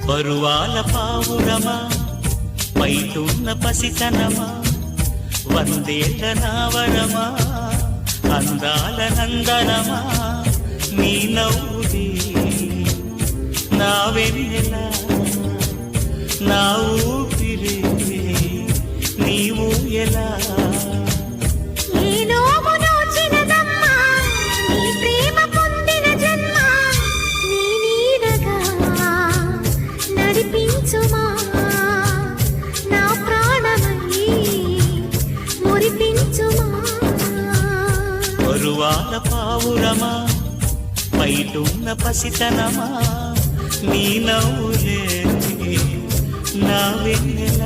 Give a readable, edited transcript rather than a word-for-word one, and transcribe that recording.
పరువాల పావురమా పైటున్న పసితనమా వందేళ్ల నావరమా అందాల నందనమా నీ నవ్వుది నా వెన్నెల నా ఊపిరి నీవు ఎలా పరువాల పావురమా పైటున్న పసితనమా నీ నవ్వులే నా వెన్నెల